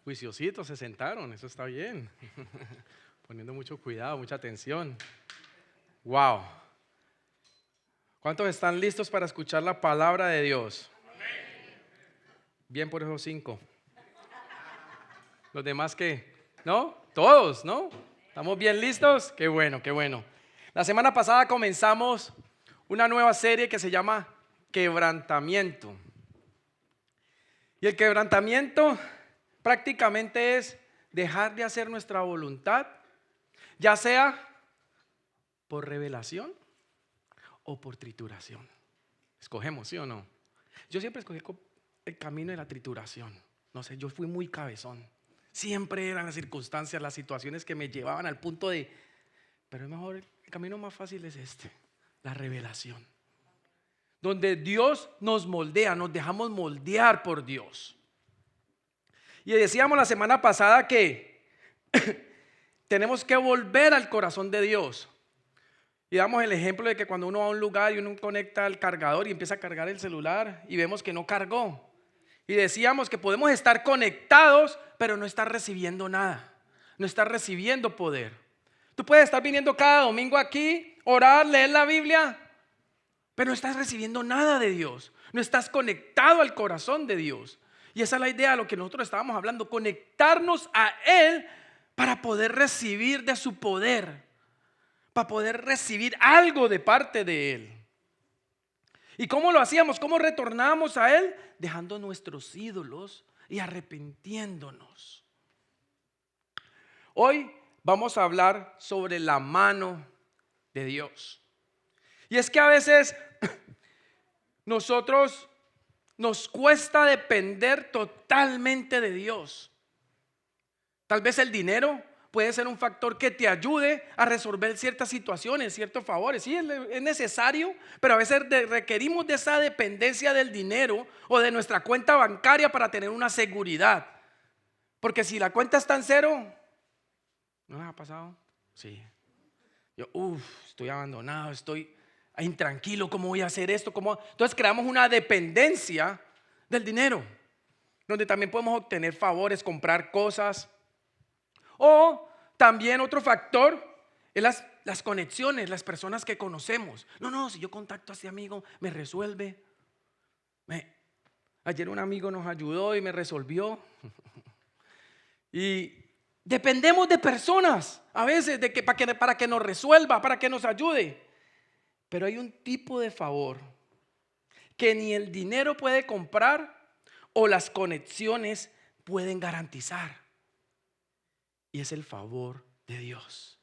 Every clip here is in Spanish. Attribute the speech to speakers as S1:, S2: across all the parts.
S1: Juiciositos se sentaron, eso está bien. Poniendo mucho cuidado, mucha atención. Wow. ¿Cuántos están listos para escuchar la palabra de Dios? Bien por esos 5. Los demás, ¿qué? ¿No? Todos, ¿no? ¿Estamos bien listos? Qué bueno, qué bueno. La semana pasada comenzamos una nueva serie que se llama Quebrantamiento. Y el quebrantamiento prácticamente es dejar de hacer nuestra voluntad, ya sea por revelación o por trituración. Escogemos, ¿sí o no? Yo siempre escogí el camino de la trituración. No sé, yo fui muy cabezón. Siempre eran las circunstancias, las situaciones que me llevaban al punto de, pero es mejor, el camino más fácil es la revelación. Donde Dios nos moldea, nos dejamos moldear por Dios. Y decíamos la semana pasada que tenemos que volver al corazón de Dios. Y damos el ejemplo de que cuando uno va a un lugar y uno conecta el cargador y empieza a cargar el celular y vemos que no cargó. Y decíamos que podemos estar conectados, pero no estar recibiendo nada, no estar recibiendo poder. Tú puedes estar viniendo cada domingo aquí, orar, leer la Biblia, pero no estás recibiendo nada de Dios, no estás conectado al corazón de Dios. Y esa es la idea de lo que nosotros estábamos hablando, conectarnos a Él para poder recibir de su poder, para poder recibir algo de parte de Él. ¿Y cómo lo hacíamos? ¿Cómo retornábamos a Él? Dejando nuestros ídolos y arrepintiéndonos. Hoy vamos a hablar sobre la mano de Dios. Y es que a veces nosotros nos cuesta depender totalmente de Dios. Tal vez el dinero puede ser un factor que te ayude a resolver ciertas situaciones, ciertos favores. Sí, es necesario, pero a veces requerimos de esa dependencia del dinero o de nuestra cuenta bancaria para tener una seguridad. Porque si la cuenta está en cero, ¿no les ha pasado? Sí. Yo, estoy abandonado, estoy intranquilo, ¿cómo voy a hacer esto? Entonces creamos una dependencia del dinero, donde también podemos obtener favores, comprar cosas. O también otro factor es las conexiones, las personas que conocemos. No, si yo contacto a ese amigo, me resuelve. Ayer un amigo nos ayudó y me resolvió. Y dependemos de personas a veces para que nos resuelva, para que nos ayude. Pero hay un tipo de favor que ni el dinero puede comprar o las conexiones pueden garantizar. Y es el favor de Dios.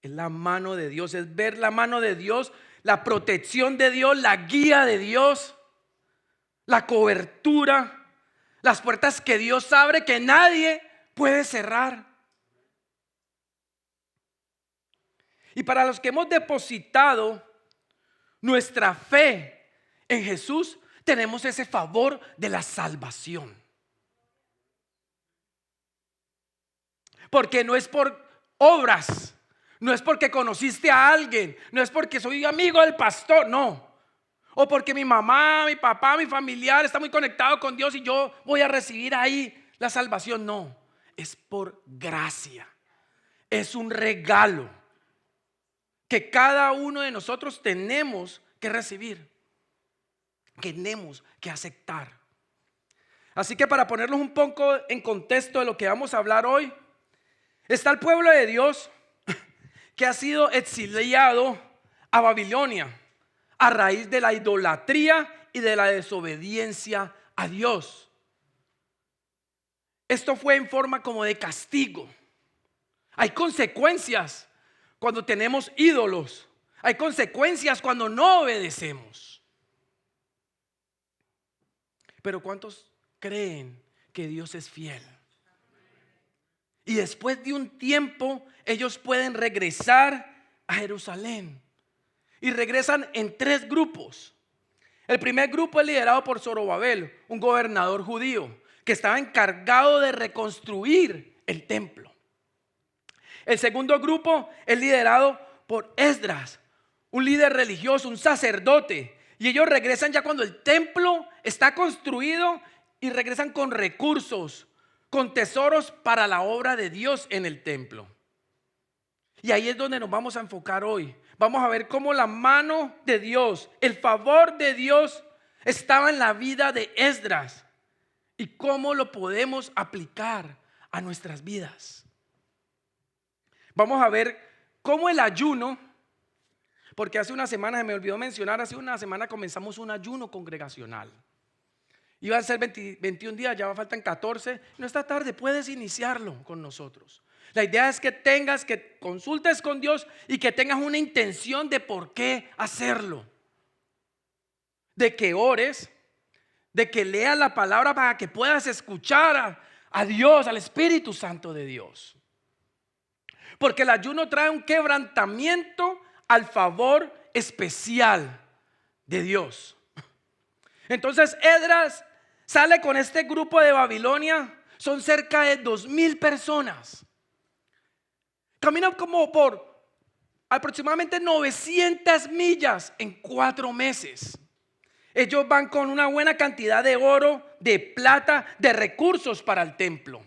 S1: Es la mano de Dios, es ver la mano de Dios, la protección de Dios, la guía de Dios, la cobertura, las puertas que Dios abre que nadie puede cerrar. Y para los que hemos depositado nuestra fe en Jesús, tenemos ese favor de la salvación. Porque no es por obras, no es porque conociste a alguien, no es porque soy amigo del pastor, no. O porque mi mamá, mi papá, mi familiar está muy conectado con Dios y yo voy a recibir ahí la salvación, no. Es por gracia, es un regalo que cada uno de nosotros tenemos que recibir, tenemos que aceptar. Así que para ponerlos un poco en contexto de lo que vamos a hablar hoy, está el pueblo de Dios que ha sido exiliado a Babilonia a raíz de la idolatría y de la desobediencia a Dios. Esto fue en forma como de castigo. Hay consecuencias cuando tenemos ídolos. Hay consecuencias cuando no obedecemos. Pero ¿cuántos creen que Dios es fiel? Y después de un tiempo ellos pueden regresar a Jerusalén. Y regresan en 3 grupos. El primer grupo es liderado por Zorobabel, un gobernador judío que estaba encargado de reconstruir el templo. El segundo grupo es liderado por Esdras, un líder religioso, un sacerdote. Y ellos regresan ya cuando el templo está construido y regresan con recursos, con tesoros para la obra de Dios en el templo. Y ahí es donde nos vamos a enfocar hoy. Vamos a ver cómo la mano de Dios, el favor de Dios estaba en la vida de Esdras y cómo lo podemos aplicar a nuestras vidas. Vamos a ver cómo el ayuno, porque hace una semana, se me olvidó mencionar, hace una semana comenzamos un ayuno congregacional. Iba a ser 21 días, ya faltan 14. No está tarde, puedes iniciarlo con nosotros. La idea es que consultes con Dios y que tengas una intención de por qué hacerlo. De que ores, de que leas la palabra para que puedas escuchar a Dios, al Espíritu Santo de Dios. Porque el ayuno trae un quebrantamiento al favor especial de Dios. Entonces Esdras sale con este grupo de Babilonia. Son cerca de 2,000 personas. Caminan como por aproximadamente 900 millas en 4 meses. Ellos van con una buena cantidad de oro, de plata, de recursos para el templo.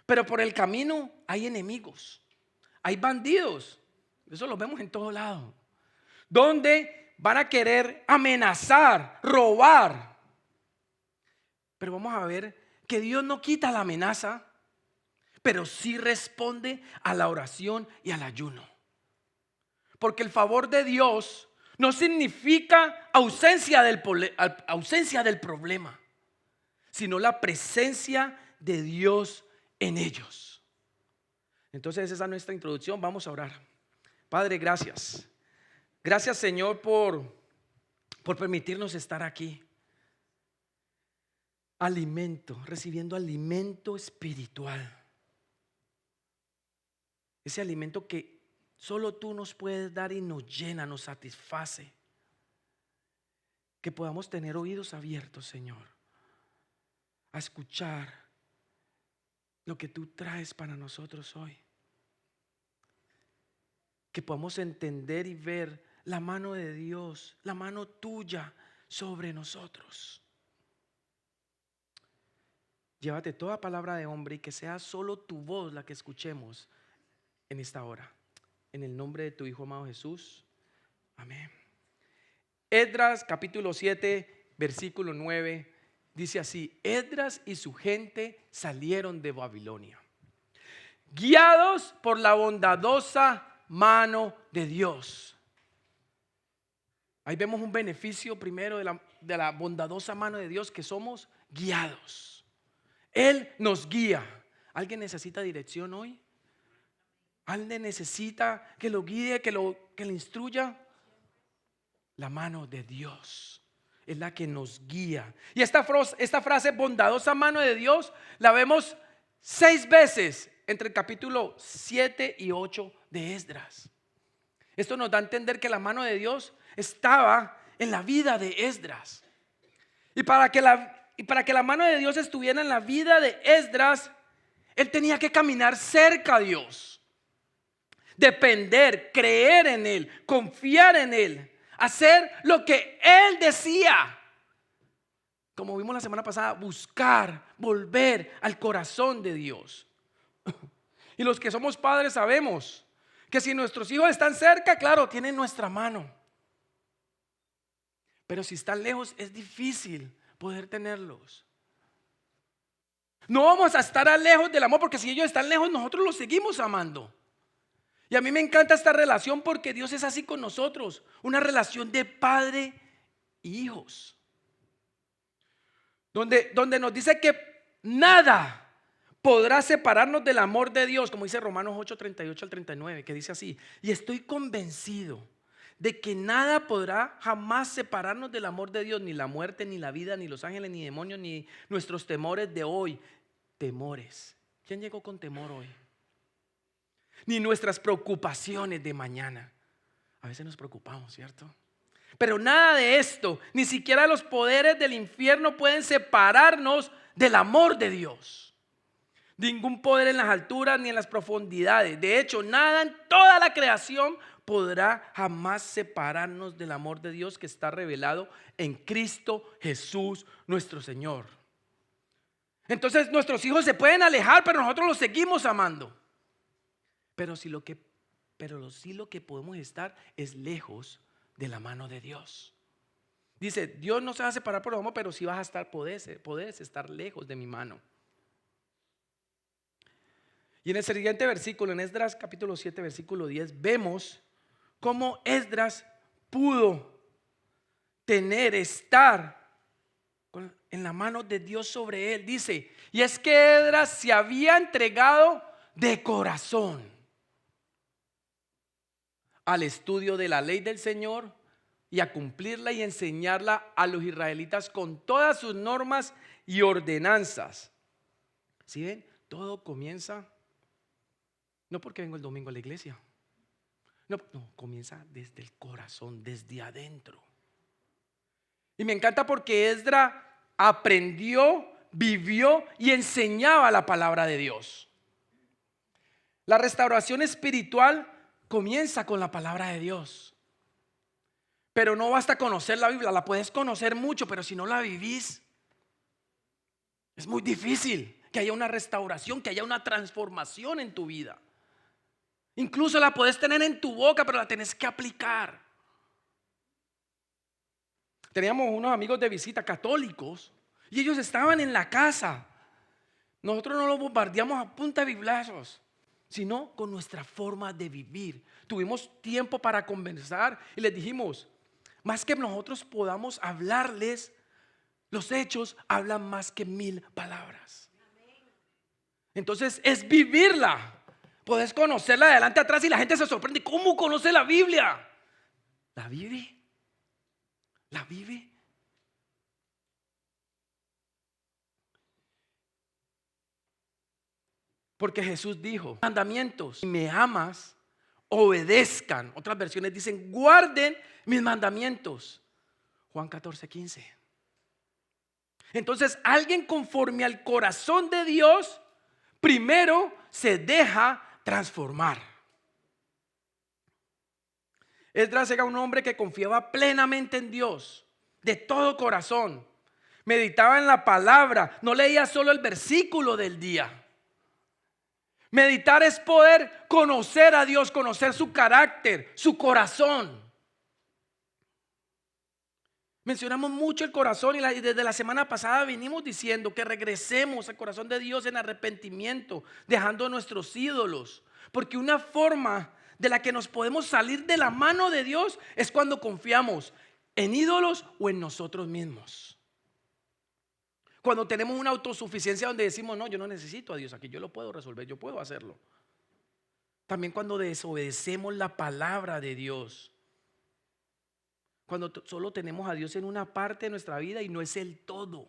S1: Pero por el camino hay enemigos, hay bandidos. Eso lo vemos en todo lado. Donde van a querer amenazar, robar. Pero vamos a ver que Dios no quita la amenaza, pero sí responde a la oración y al ayuno. Porque el favor de Dios no significa ausencia del problema, sino la presencia de Dios en ellos. Entonces esa es nuestra introducción. Vamos a orar. Padre, gracias. Gracias, Señor, por permitirnos estar aquí. Recibiendo alimento espiritual. Ese alimento que solo tú nos puedes dar y nos llena, nos satisface. Que podamos tener oídos abiertos, Señor, a escuchar lo que tú traes para nosotros hoy. Que podamos entender y ver la mano de Dios, la mano tuya sobre nosotros. Llévate toda palabra de hombre y que sea solo tu voz la que escuchemos en esta hora. En el nombre de tu Hijo amado Jesús. Amén. Esdras capítulo 7 versículo 9 dice así: Esdras y su gente salieron de Babilonia, guiados por la bondadosa mano de Dios. Ahí vemos un beneficio primero de la bondadosa mano de Dios, que somos guiados. Él nos guía. ¿Alguien necesita dirección hoy? ¿Alguien necesita que lo guíe, que le instruya? La mano de Dios es la que nos guía. Y esta frase bondadosa mano de Dios la vemos 6 veces entre el capítulo 7 y 8 de Esdras. Esto nos da a entender que la mano de Dios estaba en la vida de Esdras. Y para que la mano de Dios estuviera en la vida de Esdras, él tenía que caminar cerca a Dios. Depender, creer en Él, confiar en Él, hacer lo que Él decía. Como vimos la semana pasada, buscar, volver al corazón de Dios. Y los que somos padres sabemos que si nuestros hijos están cerca, claro, tienen nuestra mano. Pero si están lejos es difícil poder tenerlos. No vamos a estar lejos del amor, porque si ellos están lejos, nosotros los seguimos amando. Y a mí me encanta esta relación porque Dios es así con nosotros. Una relación de padre y hijos. Donde nos dice que nada podrá separarnos del amor de Dios. Como dice Romanos 8, 38 al 39, que dice así: y estoy convencido de que nada podrá jamás separarnos del amor de Dios. Ni la muerte, ni la vida, ni los ángeles, ni demonios, ni nuestros temores de hoy. Temores. ¿Quién llegó con temor hoy? Ni nuestras preocupaciones de mañana. A veces nos preocupamos, ¿cierto? Pero nada de esto, ni siquiera los poderes del infierno pueden separarnos del amor de Dios. Ningún poder en las alturas ni en las profundidades. De hecho, nada en toda la creación podrá jamás separarnos del amor de Dios que está revelado en Cristo Jesús nuestro Señor. Entonces nuestros hijos se pueden alejar, pero nosotros los seguimos amando. Pero sí lo que podemos estar es lejos de la mano de Dios. Dice, Dios no se va a separar por el amor, pero sí vas a estar, podés estar lejos de mi mano. Y en el siguiente versículo, en Esdras capítulo 7, versículo 10, vemos cómo Esdras pudo estar en la mano de Dios sobre él. Dice, y es que Esdras se había entregado de corazón al estudio de la ley del Señor y a cumplirla y enseñarla a los israelitas con todas sus normas y ordenanzas. ¿Sí ven? Todo comienza no porque vengo el domingo a la iglesia. No, comienza desde el corazón, desde adentro. Y me encanta porque Esdras aprendió, vivió y enseñaba la palabra de Dios. La restauración espiritual comienza con la palabra de Dios. Pero no basta conocer la Biblia, la puedes conocer mucho, pero si no la vivís, es muy difícil que haya una restauración, que haya una transformación en tu vida. Incluso la puedes tener en tu boca, pero la tenés que aplicar. Teníamos unos amigos de visita católicos y ellos estaban en la casa. Nosotros no los bombardeamos a punta de biblazos, sino con nuestra forma de vivir. Tuvimos tiempo para conversar y les dijimos, más que nosotros podamos hablarles, los hechos hablan más que 1000 palabras. Entonces es vivirla. Podés conocerla de adelante a atrás y la gente se sorprende. ¿Cómo conoce la Biblia? ¿La vive? ¿La vive? Porque Jesús dijo, mandamientos, si me amas, obedezcan. Otras versiones dicen, guarden mis mandamientos. Juan 14:15. Entonces alguien conforme al corazón de Dios, primero se deja transformar. Esdras era un hombre que confiaba plenamente en Dios, de todo corazón. Meditaba en la palabra, no leía solo el versículo del día. Meditar es poder conocer a Dios, conocer su carácter, su corazón. Mencionamos mucho el corazón y desde la semana pasada venimos diciendo que regresemos al corazón de Dios en arrepentimiento, dejando nuestros ídolos. Porque una forma de la que nos podemos salir de la mano de Dios es cuando confiamos en ídolos o en nosotros mismos. Cuando tenemos una autosuficiencia donde decimos, no, yo no necesito a Dios aquí, yo lo puedo resolver, yo puedo hacerlo. También cuando desobedecemos la palabra de Dios. Cuando solo tenemos a Dios en una parte de nuestra vida y no es el todo.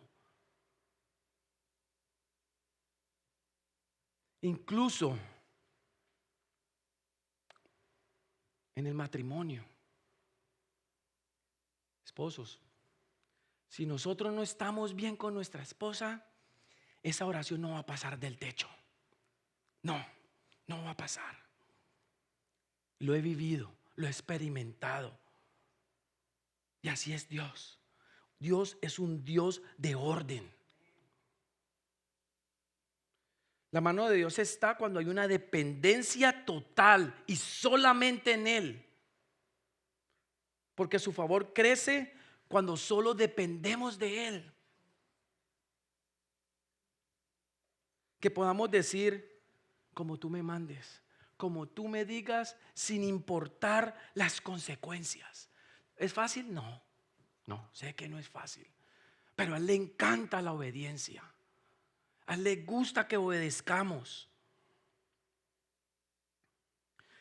S1: Incluso en el matrimonio. Esposos, si nosotros no estamos bien con nuestra esposa, esa oración no va a pasar del techo. No va a pasar. Lo he vivido, lo he experimentado. Y así es Dios. Dios es un Dios de orden. La mano de Dios está cuando hay una dependencia total y solamente en Él. Porque su favor crece cuando solo dependemos de Él. Que podamos decir, como tú me mandes, como tú me digas, sin importar las consecuencias. ¿Es fácil? No, sé que no es fácil. Pero a Él le encanta la obediencia. A Él le gusta que obedezcamos.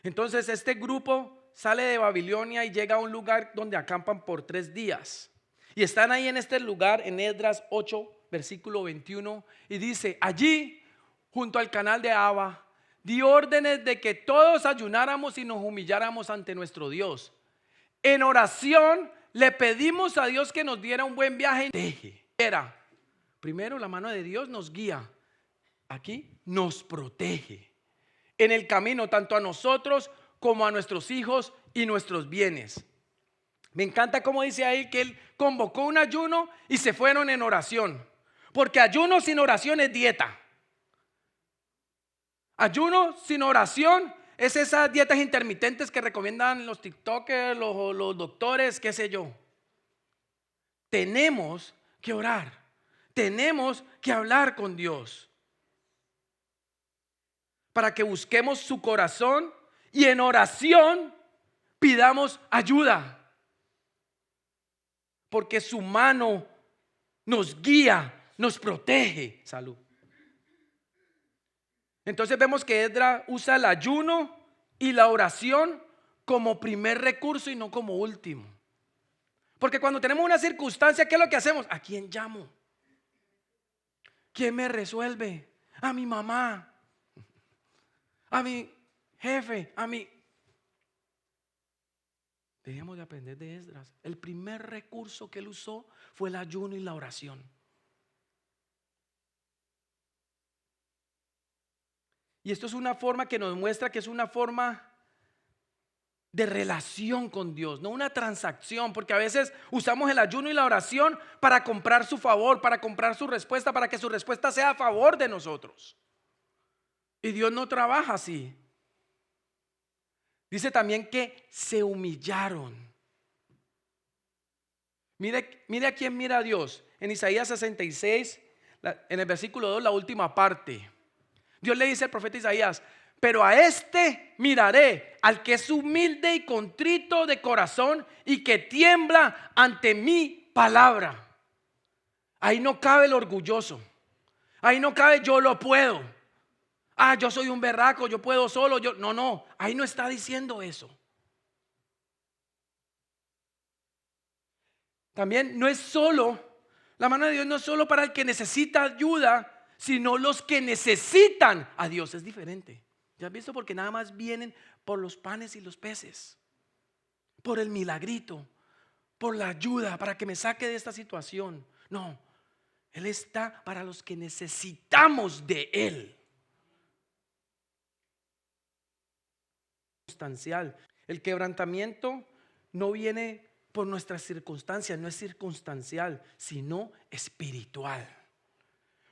S1: Entonces este grupo sale de Babilonia y llega a un lugar donde acampan por 3 días. Y están ahí en este lugar, en Esdras 8, versículo 21. Y dice, allí, junto al canal de Ahava, di órdenes de que todos ayunáramos y nos humilláramos ante nuestro Dios. En oración le pedimos a Dios que nos diera un buen viaje. Primero la mano de Dios nos guía. Aquí nos protege. En el camino tanto a nosotros como a nuestros hijos y nuestros bienes. Me encanta cómo dice ahí que él convocó un ayuno y se fueron en oración. Porque ayuno sin oración es dieta. Ayuno sin oración es esas dietas intermitentes que recomiendan los TikTokers, los doctores, qué sé yo. Tenemos que orar. Tenemos que hablar con Dios. Para que busquemos su corazón y en oración pidamos ayuda. Porque su mano nos guía, nos protege. Salud. Entonces vemos que Esdras usa el ayuno y la oración como primer recurso y no como último. Porque cuando tenemos una circunstancia, ¿qué es lo que hacemos? ¿A quién llamo? ¿Quién me resuelve? A mi mamá, a mi jefe, a mi... Dejemos de aprender de Esdras. El primer recurso que él usó fue el ayuno y la oración. Y esto es una forma que nos muestra que es una forma de relación con Dios, no una transacción, porque a veces usamos el ayuno y la oración para comprar su favor, para comprar su respuesta, para que su respuesta sea a favor de nosotros. Y Dios no trabaja así. Dice también que se humillaron. Mire a quién mira a Dios. En Isaías 66, en el versículo 2, la última parte. Dios le dice al profeta Isaías: pero a este miraré, al que es humilde y contrito de corazón y que tiembla ante mi palabra. Ahí no cabe el orgulloso. Ahí no cabe yo lo puedo. Yo soy un berraco, yo puedo solo. No, ahí no está diciendo eso. También no es solo, la mano de Dios no es solo para el que necesita ayuda, sino los que necesitan a Dios. Es diferente. ¿Ya has visto? Porque nada más vienen por los panes y los peces, por el milagrito, por la ayuda, para que me saque de esta situación. No, Él está para los que necesitamos de Él. El quebrantamiento no viene por nuestras circunstancias, no es circunstancial, sino espiritual.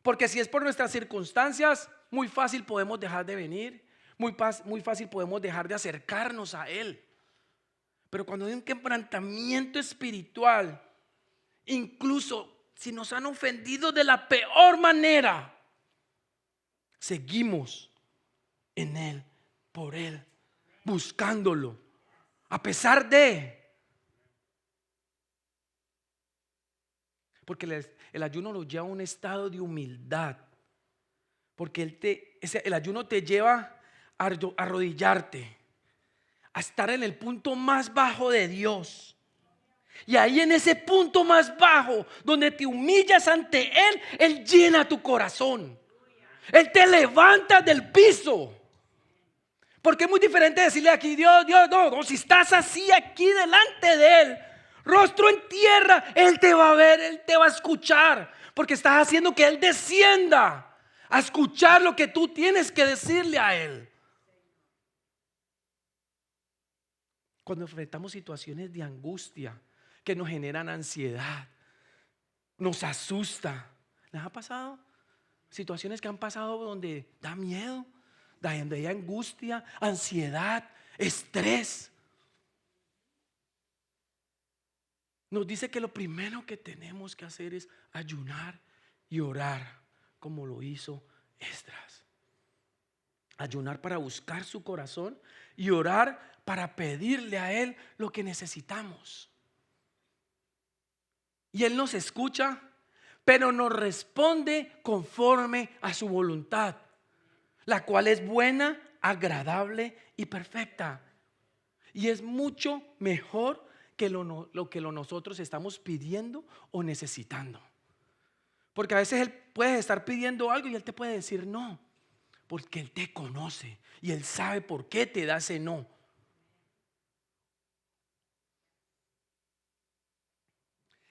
S1: Porque si es por nuestras circunstancias, muy fácil podemos dejar de venir, muy fácil podemos dejar de acercarnos a Él. Pero cuando hay un quebrantamiento espiritual, incluso si nos han ofendido de la peor manera, seguimos en Él, por Él, buscándolo, a pesar de... Porque el ayuno lo lleva a un estado de humildad. Porque el ayuno te lleva a arrodillarte, a estar en el punto más bajo de Dios. Y ahí en ese punto más bajo, donde te humillas ante Él, Él llena tu corazón. Él te levanta del piso. Porque es muy diferente decirle aquí: Dios, no, si estás así aquí delante de Él, rostro en tierra, Él te va a ver, Él te va a escuchar. Porque estás haciendo que Él descienda a escuchar lo que tú tienes que decirle a Él. Cuando enfrentamos situaciones de angustia que nos generan ansiedad, nos asusta. ¿Les ha pasado? Situaciones que han pasado donde da miedo, donde hay angustia, ansiedad, estrés. Nos dice que lo primero que tenemos que hacer es ayunar y orar, como lo hizo Esdras. Ayunar para buscar su corazón y orar para pedirle a Él lo que necesitamos. Y Él nos escucha, pero nos responde conforme a su voluntad, la cual es buena, agradable y perfecta. Y es mucho mejor que lo que nosotros estamos pidiendo o necesitando. Porque a veces Él puede estar pidiendo algo y Él te puede decir no, porque Él te conoce y Él sabe por qué te da ese no.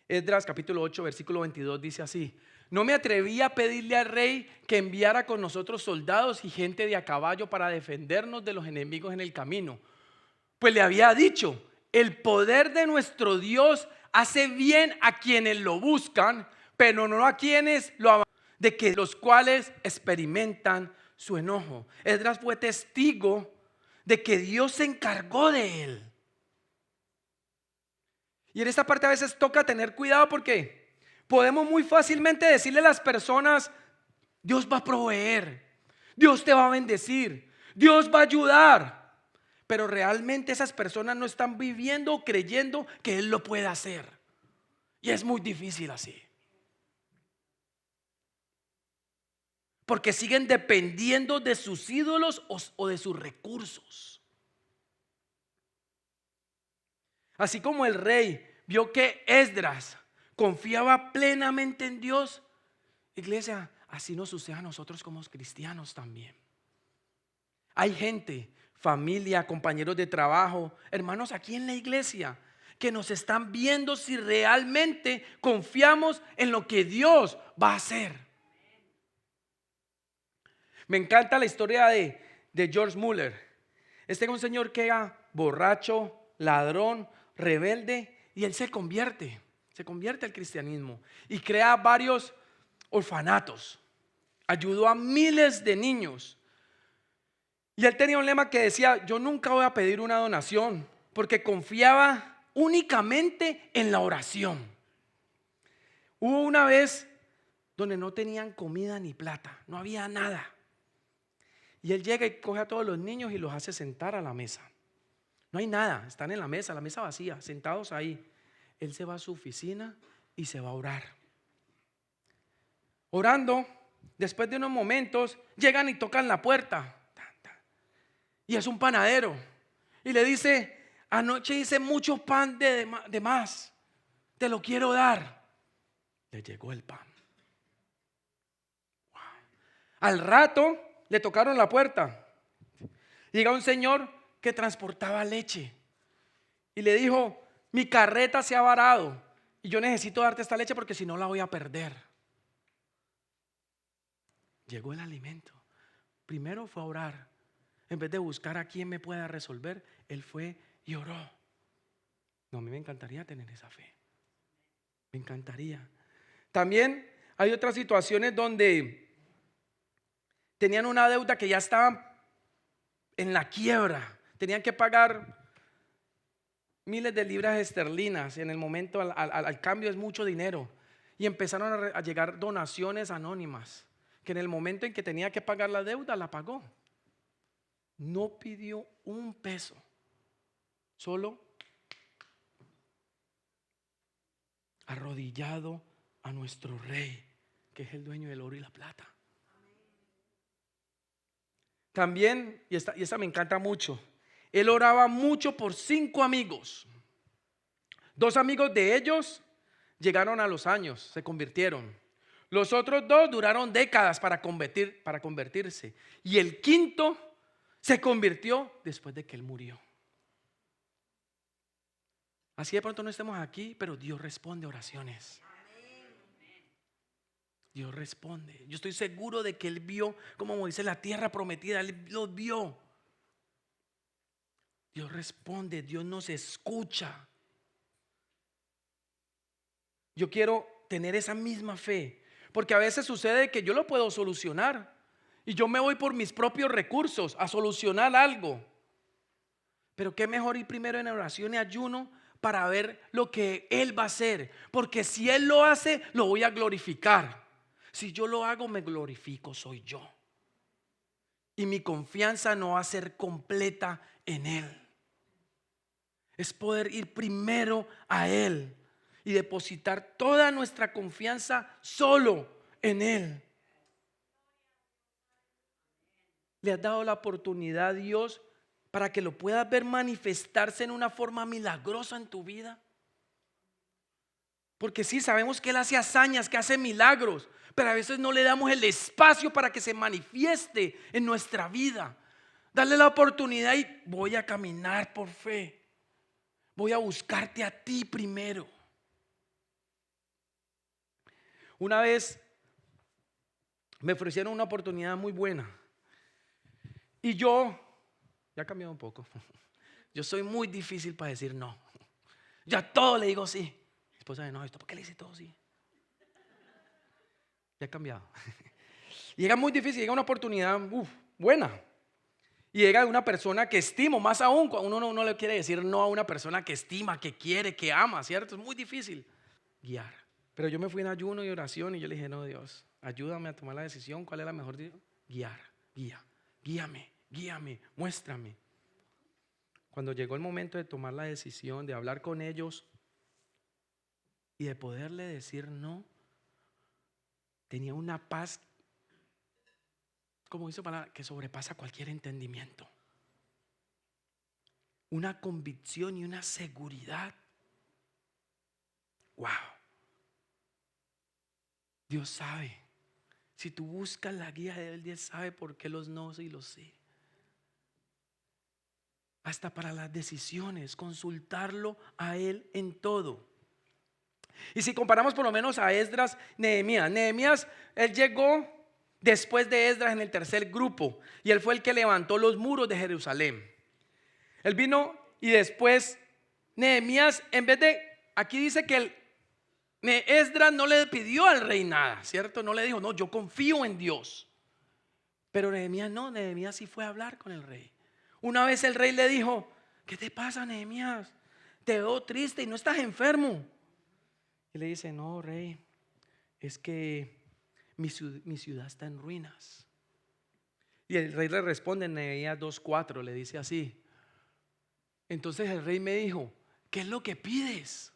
S1: Esdras capítulo 8 versículo 22 dice así: no me atreví a pedirle al rey que enviara con nosotros soldados y gente de a caballo para defendernos de los enemigos en el camino, pues le había dicho: el poder de nuestro Dios hace bien a quienes lo buscan, pero no a quienes lo abandonan. de que los cuales experimentan su enojo. Esdras fue testigo de que Dios se encargó de él. Y en esta parte a veces toca tener cuidado porque podemos muy fácilmente decirle a las personas: Dios va a proveer, Dios te va a bendecir, Dios va a ayudar. Pero realmente esas personas no están viviendo o creyendo que Él lo puede hacer. Y es muy difícil así. Porque siguen dependiendo de sus ídolos o de sus recursos. Así como el rey vio que Esdras confiaba plenamente en Dios, iglesia, así nos sucede a nosotros como cristianos también. Hay gente, familia, compañeros de trabajo, hermanos aquí en la iglesia, que nos están viendo si realmente confiamos en lo que Dios va a hacer. Me encanta la historia de George Muller. Este es un señor que era borracho, ladrón, rebelde, y él se convierte al cristianismo y crea varios orfanatos. Ayudó a miles de niños. Y él tenía un lema que decía: yo nunca voy a pedir una donación, porque confiaba únicamente en la oración. Hubo una vez donde no tenían comida ni plata, no había nada. Y él llega y coge a todos los niños y los hace sentar a la mesa. No hay nada, están en la mesa vacía, sentados ahí. Él se va a su oficina y se va a orar. Orando, después de unos momentos, llegan y tocan la puerta. Y es un panadero. Y le dice: anoche hice mucho pan de más, te lo quiero dar. Le llegó el pan. Wow. Al rato le tocaron la puerta. Llega un señor que transportaba leche y le dijo: mi carreta se ha varado y yo necesito darte esta leche porque si no la voy a perder. Llegó el alimento. Primero fue a orar. En vez de buscar a quien me pueda resolver, él fue y oró. No, a mí me encantaría tener esa fe. Me encantaría. También hay otras situaciones donde tenían una deuda que ya estaban en la quiebra. Tenían que pagar miles de libras esterlinas. En el momento al cambio es mucho dinero. Y empezaron a llegar donaciones anónimas, que en el momento en que tenía que pagar la deuda, la pagó. No pidió un peso, solo arrodillado a nuestro rey, que es el dueño del oro y la plata. También, y esta me encanta mucho, él oraba mucho por 5 amigos. 2 amigos de ellos llegaron a los años, se convirtieron. Los otros 2 duraron décadas para convertirse. Y el quinto se convirtió después de que él murió. Así de pronto no estemos aquí, pero Dios responde oraciones. Dios responde. Yo estoy seguro de que él vio, como dice, la tierra prometida. Él lo vio. Dios responde. Dios nos escucha. Yo quiero tener esa misma fe, porque a veces sucede que yo lo puedo solucionar y yo me voy por mis propios recursos a solucionar algo. Pero qué mejor ir primero en oración y ayuno para ver lo que Él va a hacer, porque si Él lo hace, lo voy a glorificar. Si yo lo hago, me glorifico, soy yo. Y mi confianza no va a ser completa en Él. Es poder ir primero a Él y depositar toda nuestra confianza solo en Él. ¿Le has dado la oportunidad a Dios para que lo puedas ver manifestarse en una forma milagrosa en tu vida? Porque sí, sabemos que Él hace hazañas, que hace milagros, pero a veces no le damos el espacio para que se manifieste en nuestra vida. Dale la oportunidad y voy a caminar por fe. Voy a buscarte a ti primero. Una vez me ofrecieron una oportunidad muy buena y yo, ya he cambiado un poco, yo soy muy difícil para decir no. Yo a todo le digo sí. Mi esposa dice: no, ¿esto por qué le dice todo sí? Ya ha cambiado. Llega muy difícil, llega una oportunidad buena. Y llega de una persona que estimo, más aún cuando uno no le quiere decir no a una persona que estima, que quiere, que ama, ¿cierto? Es muy difícil guiar. Pero yo me fui en ayuno y oración y yo le dije, no, Dios, ayúdame a tomar la decisión. ¿Cuál es la mejor decisión? Guíame, muéstrame. Cuando llegó el momento de tomar la decisión, de hablar con ellos y de poderle decir no, tenía una paz, como dice la palabra, que sobrepasa cualquier entendimiento. Una convicción y una seguridad. Wow. Dios sabe. Si tú buscas la guía de Él, Dios sabe por qué los no y los sí. Hasta para las decisiones, consultarlo a Él en todo. Y si comparamos por lo menos a Esdras, Nehemías, él llegó después de Esdras en el tercer grupo y él fue el que levantó los muros de Jerusalén. Él vino y después Nehemías, en vez de, aquí dice que Esdras no le pidió al rey nada, ¿cierto? No le dijo, no, yo confío en Dios. Pero Nehemías no, Nehemías sí fue a hablar con el rey. Una vez el rey le dijo, ¿qué te pasa, Nehemías? Te veo triste y no estás enfermo. Y le dice, no, rey, es que mi ciudad está en ruinas. Y el rey le responde en Nehemías 2:4, le dice así. Entonces el rey me dijo, ¿qué es lo que pides?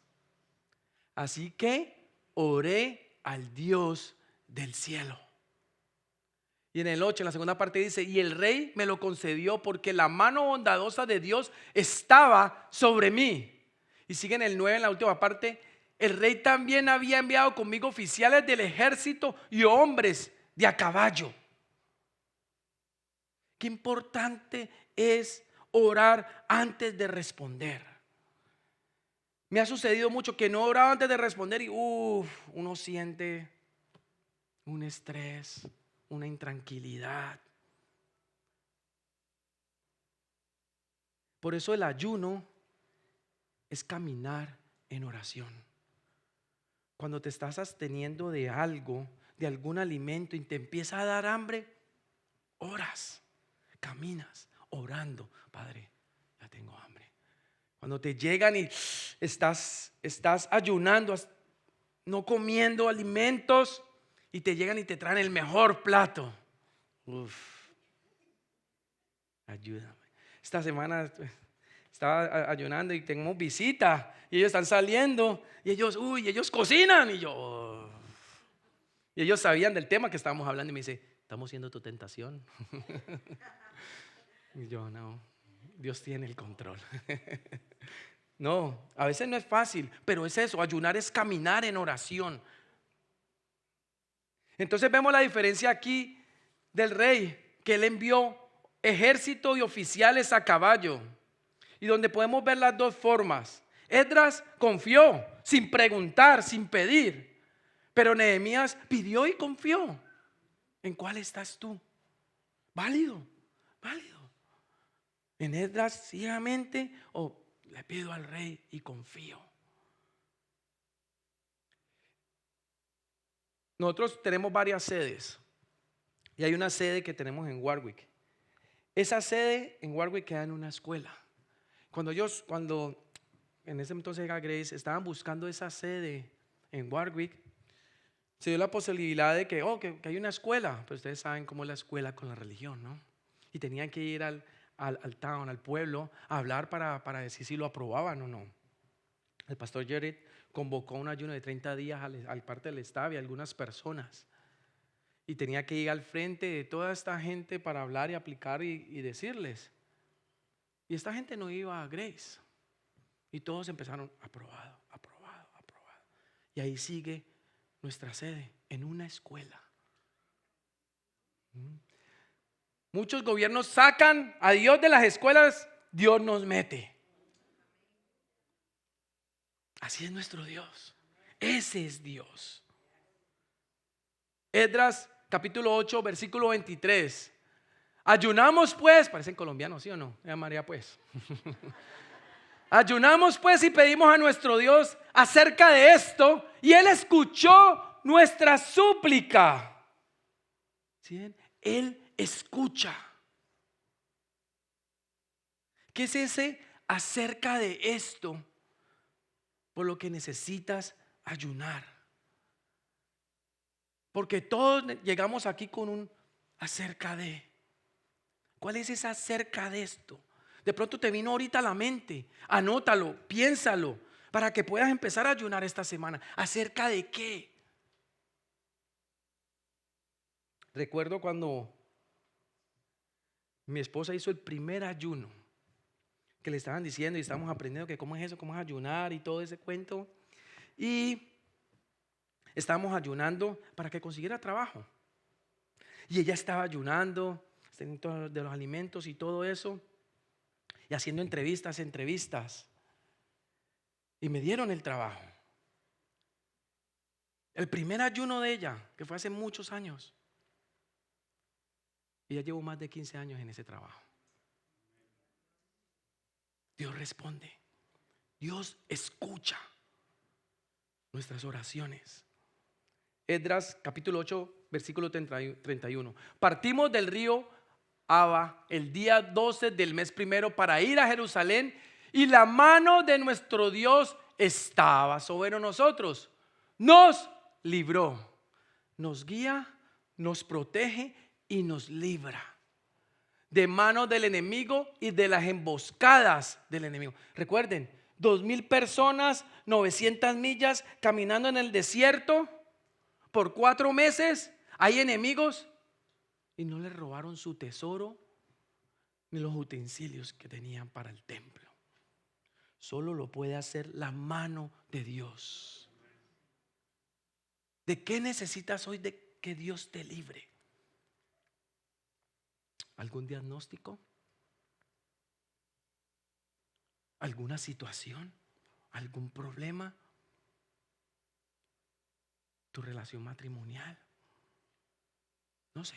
S1: Así que oré al Dios del cielo. Y en el 8, en la segunda parte dice, y el rey me lo concedió porque la mano bondadosa de Dios estaba sobre mí. Y sigue en el 9, en la última parte, el rey también había enviado conmigo oficiales del ejército y hombres de a caballo. Qué importante es orar antes de responder. Me ha sucedido mucho que no he orado antes de responder y uno siente un estrés, una intranquilidad. Por eso el ayuno es caminar en oración. Cuando te estás absteniendo de algo, de algún alimento y te empieza a dar hambre, oras, caminas orando, Padre, ya tengo hambre. Cuando te llegan y estás ayunando, no comiendo alimentos y te llegan y te traen el mejor plato. Ayúdame. Esta semana estaba ayunando y tenemos visita y ellos están saliendo y ellos cocinan y yo y ellos sabían del tema que estábamos hablando y me dice, estamos siendo tu tentación. Y yo, no, Dios tiene el control. No, a veces no es fácil, pero es eso, ayunar es caminar en oración. Entonces vemos la diferencia aquí del rey, que él envió ejército y oficiales a caballo, y donde podemos ver las dos formas. Esdras confió sin preguntar, sin pedir, pero Nehemías pidió y confió. ¿En cuál estás tú? Válido. En Esdras ciegamente o le pido al rey y confío. Nosotros tenemos varias sedes y hay una sede que tenemos en Warwick. Esa sede en Warwick queda en una escuela. Cuando en ese entonces era Grace, estaban buscando esa sede en Warwick, se dio la posibilidad de que hay una escuela, pero ustedes saben cómo es la escuela con la religión, ¿no? Y tenían que ir al town, al pueblo, a hablar para decir si lo aprobaban o no. El pastor Jared convocó un ayuno de 30 días al parte del staff y a algunas personas. Y tenía que ir al frente de toda esta gente para hablar y aplicar y decirles. Y esta gente no iba a Grace. Y todos empezaron, aprobado. Y ahí sigue nuestra sede, en una escuela. Muchos gobiernos sacan a Dios de las escuelas, Dios nos mete. Así es nuestro Dios. Ese es Dios. Esdras capítulo 8 versículo 23. Ayunamos pues, parecen colombianos, ¿sí o no? María pues. Ayunamos pues y pedimos a nuestro Dios acerca de esto y Él escuchó nuestra súplica. ¿Sí ven? Él escucha. ¿Qué es ese acerca de esto por lo que necesitas ayunar? Porque todos llegamos aquí con un acerca de. ¿Cuál es ese acerca de esto? De pronto te vino ahorita a la mente. Anótalo, piénsalo, para que puedas empezar a ayunar esta semana. ¿Acerca de qué? Recuerdo cuando mi esposa hizo el primer ayuno, que le estaban diciendo y estábamos aprendiendo que cómo es eso, cómo es ayunar y todo ese cuento. Y estábamos ayunando para que consiguiera trabajo. Y ella estaba ayunando de los alimentos y todo eso, y haciendo entrevistas. Y me dieron el trabajo. El primer ayuno de ella, que fue hace muchos años. Y ya llevo más de 15 años en ese trabajo. Dios responde. Dios escucha nuestras oraciones. Esdras capítulo 8, versículo 31. Partimos del río Aba el día 12 del mes primero para ir a Jerusalén, y la mano de nuestro Dios estaba sobre nosotros. Nos libró, nos guía, nos protege y nos libra de manos del enemigo y de las emboscadas del enemigo. Recuerden, 2,000 personas, 900 millas caminando en el desierto por 4 meses. Hay enemigos y no les robaron su tesoro ni los utensilios que tenían para el templo. Solo lo puede hacer la mano de Dios. ¿De qué necesitas hoy de que Dios te libre? ¿Algún diagnóstico? ¿Alguna situación? ¿Algún problema? ¿Tu relación matrimonial? No sé.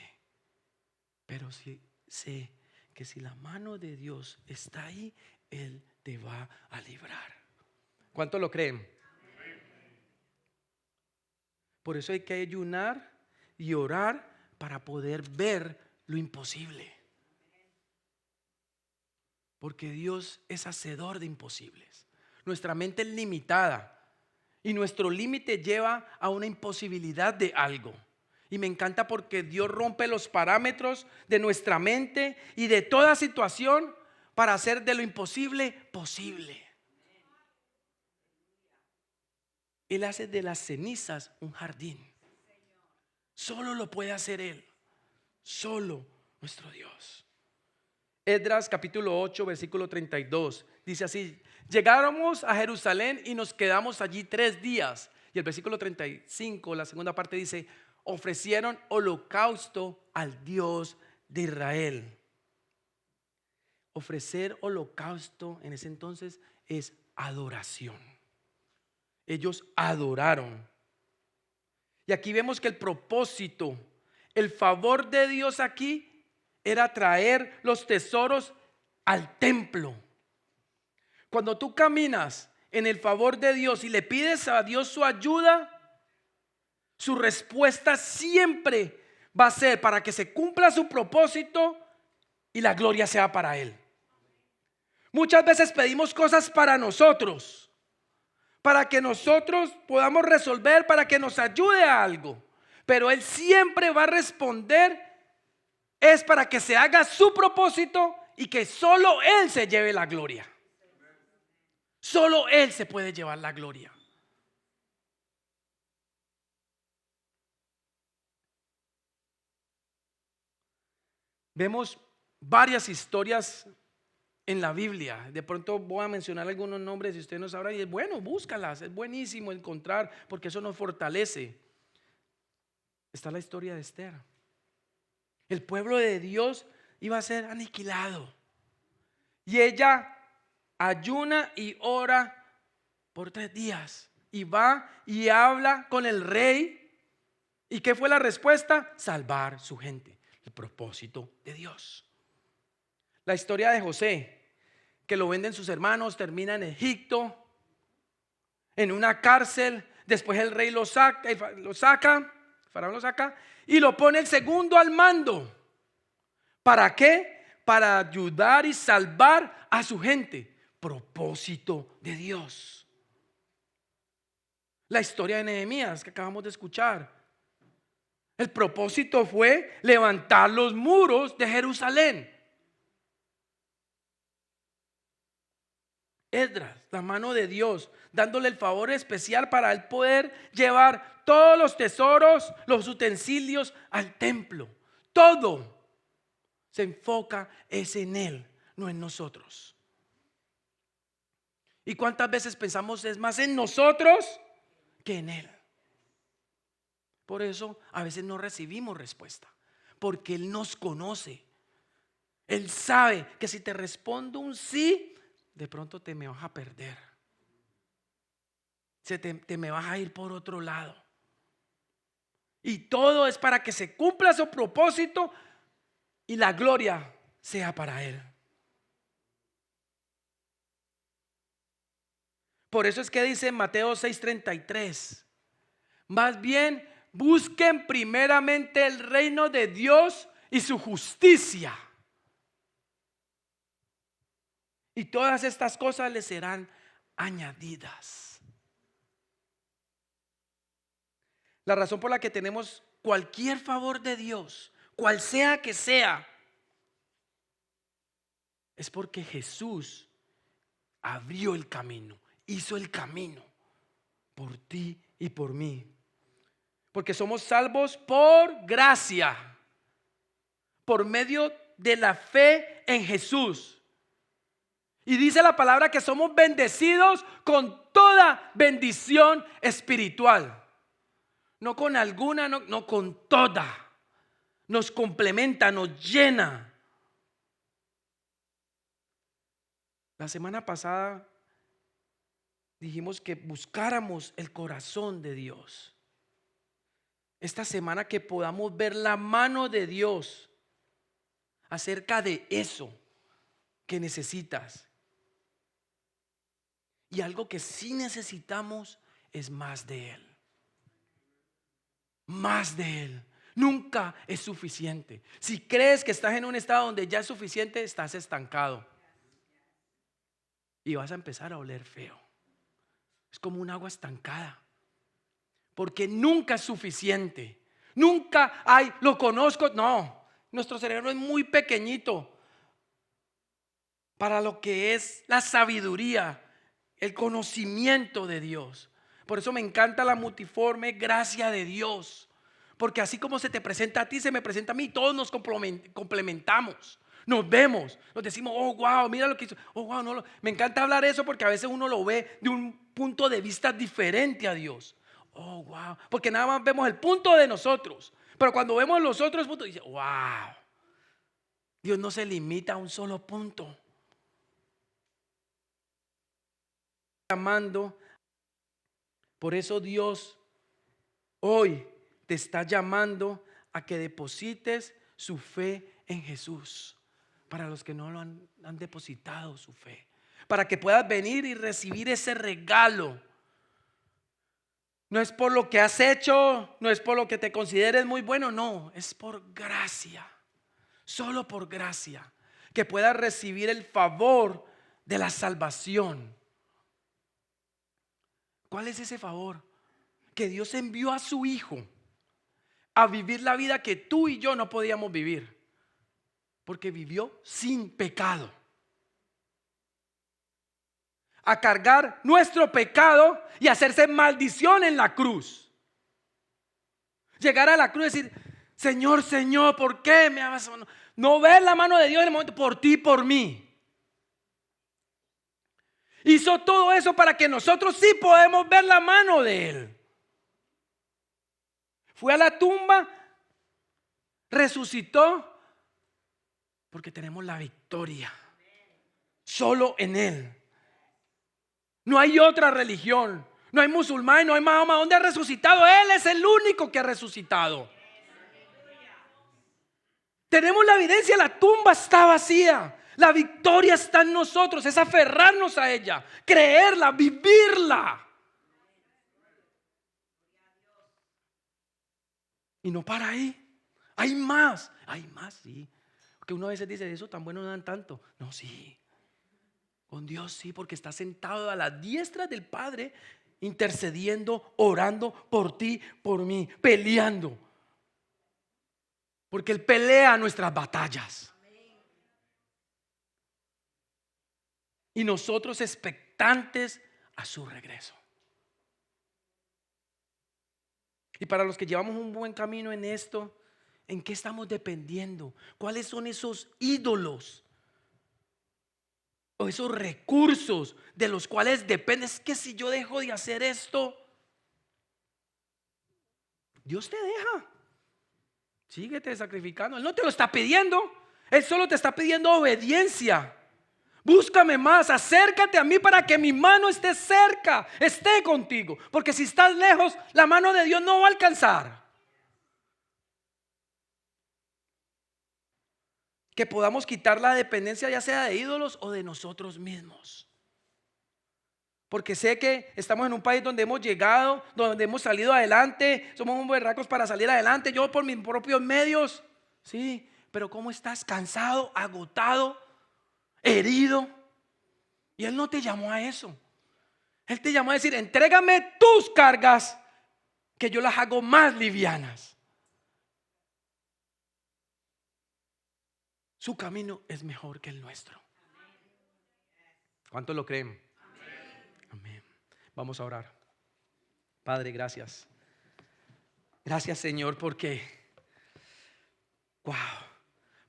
S1: Pero sí sé que si la mano de Dios está ahí, Él te va a librar. ¿Cuánto lo creen? Por eso hay que ayunar y orar para poder ver lo imposible. Porque Dios es hacedor de imposibles. Nuestra mente es limitada y nuestro límite lleva a una imposibilidad de algo. Y me encanta porque Dios rompe los parámetros de nuestra mente y de toda situación para hacer de lo imposible posible. Él hace de las cenizas un jardín. Solo lo puede hacer Él. Solo nuestro Dios. Esdras capítulo 8 versículo 32 dice así: llegáramos a Jerusalén y nos quedamos allí 3 días. Y el versículo 35, la segunda parte dice: ofrecieron holocausto al Dios de Israel. Ofrecer holocausto en ese entonces es adoración. Ellos adoraron. Y aquí vemos que el propósito, el favor de Dios aquí era traer los tesoros al templo. Cuando tú caminas en el favor de Dios y le pides a Dios su ayuda, su respuesta siempre va a ser para que se cumpla su propósito y la gloria sea para Él. Muchas veces pedimos cosas para nosotros, para que nosotros podamos resolver, para que nos ayude a algo. Pero Él siempre va a responder, es para que se haga su propósito y que solo Él se lleve la gloria. Solo Él se puede llevar la gloria. Vemos varias historias en la Biblia. De pronto voy a mencionar algunos nombres y usted no sabrá. Y es bueno, búscalas. Es buenísimo encontrar porque eso nos fortalece. Está la historia de Esther. El pueblo de Dios iba a ser aniquilado. Y ella ayuna y ora por 3 días. Y va y habla con el rey. ¿Y qué fue la respuesta? Salvar su gente. El propósito de Dios. La historia de José, que lo venden sus hermanos, termina en Egipto, en una cárcel, Después el rey lo saca, el faraón lo saca y lo pone el segundo al mando. ¿Para qué? Para ayudar y salvar a su gente. Propósito de Dios. La historia de Nehemías que acabamos de escuchar. El propósito fue levantar los muros de Jerusalén. Esdras, la mano de Dios, dándole el favor especial para él poder llevar todos los tesoros, los utensilios al templo. Todo se enfoca es en él, no en nosotros. ¿Y cuántas veces pensamos es más en nosotros que en él? Por eso a veces no recibimos respuesta, porque él nos conoce. Él sabe que si te respondo un sí, de pronto te me vas a perder. Te me vas a ir por otro lado. Y todo es para que se cumpla su propósito y la gloria sea para él. Por eso es que dice en Mateo 6:33, más bien busquen primeramente el reino de Dios y su justicia, y todas estas cosas les serán añadidas. La razón por la que tenemos cualquier favor de Dios, cual sea que sea, es porque Jesús abrió el camino, hizo el camino por ti y por mí. Porque somos salvos por gracia, por medio de la fe en Jesús. Y dice la palabra que somos bendecidos con toda bendición espiritual. No con alguna, no con toda. Nos complementa, nos llena. La semana pasada dijimos que buscáramos el corazón de Dios. Esta semana que podamos ver la mano de Dios acerca de eso que necesitas. Y algo que sí necesitamos es más de Él. Más de Él. Nunca es suficiente. Si crees que estás en un estado donde ya es suficiente, estás estancado. Y vas a empezar a oler feo. Es como un agua estancada. Porque nunca es suficiente. Nunca hay, lo conozco. No, nuestro cerebro es muy pequeñito para lo que es la sabiduría, el conocimiento de Dios. Por eso me encanta la multiforme gracia de Dios. Porque así como se te presenta a ti, se me presenta a mí. Todos nos complementamos. Nos vemos, nos decimos, oh wow, mira lo que hizo. Oh wow, no, me encanta hablar eso porque a veces uno lo ve de un punto de vista diferente a Dios. Oh wow, porque nada más vemos el punto de nosotros. Pero cuando vemos los otros puntos, dice, wow, Dios no se limita a un solo punto. Llamando, por eso Dios hoy te está llamando a que deposites su fe en Jesús. Para los que no lo han depositado su fe, para que puedas venir y recibir ese regalo. No es por lo que has hecho, no es por lo que te consideres muy bueno, no, es por gracia, solo por gracia, que puedas recibir el favor de la salvación. ¿Cuál es ese favor? Que Dios envió a su Hijo a vivir la vida que tú y yo no podíamos vivir. Porque vivió sin pecado. A cargar nuestro pecado y hacerse maldición en la cruz. Llegar a la cruz y decir, Señor, Señor, ¿por qué me amas? No ver la mano de Dios en el momento por ti y por mí. Hizo todo eso para que nosotros sí podemos ver la mano de Él. Fue a la tumba, resucitó. Porque tenemos la victoria solo en Él. No hay otra religión. No hay musulmán, no hay Mahoma. ¿Dónde ha resucitado? Él es el único que ha resucitado. Tenemos la evidencia, la tumba está vacía. La victoria está en nosotros. Es aferrarnos a ella, creerla, vivirla. Y no para ahí. Hay más, sí. Porque uno a veces dice, eso tan bueno no dan tanto. No, sí. Con Dios sí, porque está sentado a la diestra del Padre, intercediendo, orando por ti, por mí, peleando. Porque Él pelea nuestras batallas. Y nosotros expectantes a su regreso. Y para los que llevamos un buen camino en esto, ¿en qué estamos dependiendo? ¿Cuáles son esos ídolos o esos recursos de los cuales depende? Es que si yo dejo de hacer esto, Dios te deja. Síguete sacrificando. Él no te lo está pidiendo. Él solo te está pidiendo obediencia. Búscame más, acércate a mí para que mi mano esté cerca, esté contigo. Porque si estás lejos, la mano de Dios no va a alcanzar. Que podamos quitar la dependencia, ya sea de ídolos o de nosotros mismos. Porque sé que estamos en un país donde hemos llegado, donde hemos salido adelante, somos un berracos para salir adelante, yo por mis propios medios, sí, pero ¿cómo estás? Cansado, agotado, herido. Y Él no te llamó a eso. Él te llamó a decir, entrégame tus cargas, que yo las hago más livianas. Su camino es mejor que el nuestro. ¿Cuántos lo creen? Amén. Vamos a orar. Padre, gracias. Gracias, Señor, porque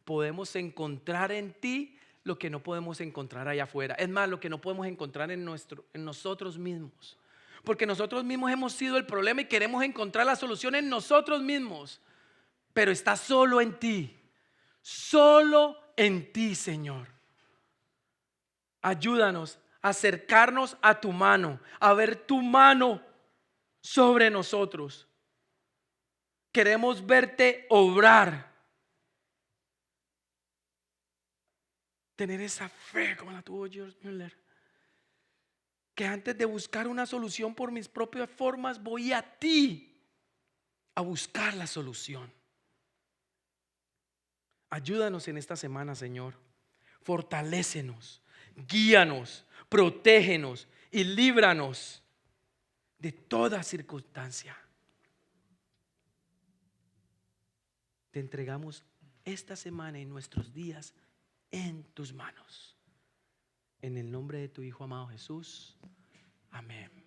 S1: podemos encontrar en ti lo que no podemos encontrar allá afuera. Es más, lo que no podemos encontrar en nosotros mismos. Porque nosotros mismos hemos sido el problema y queremos encontrar la solución en nosotros mismos. Pero está solo en ti. Solo en ti, Señor. Ayúdanos a acercarnos a tu mano, a ver tu mano sobre nosotros. Queremos verte obrar. Tener esa fe como la tuvo George Mueller. Que antes de buscar una solución por mis propias formas, voy a ti a buscar la solución. Ayúdanos en esta semana, Señor. Fortalécenos, guíanos, protégenos y líbranos de toda circunstancia. Te entregamos esta semana y nuestros días en tus manos. En el nombre de tu Hijo amado Jesús. Amén.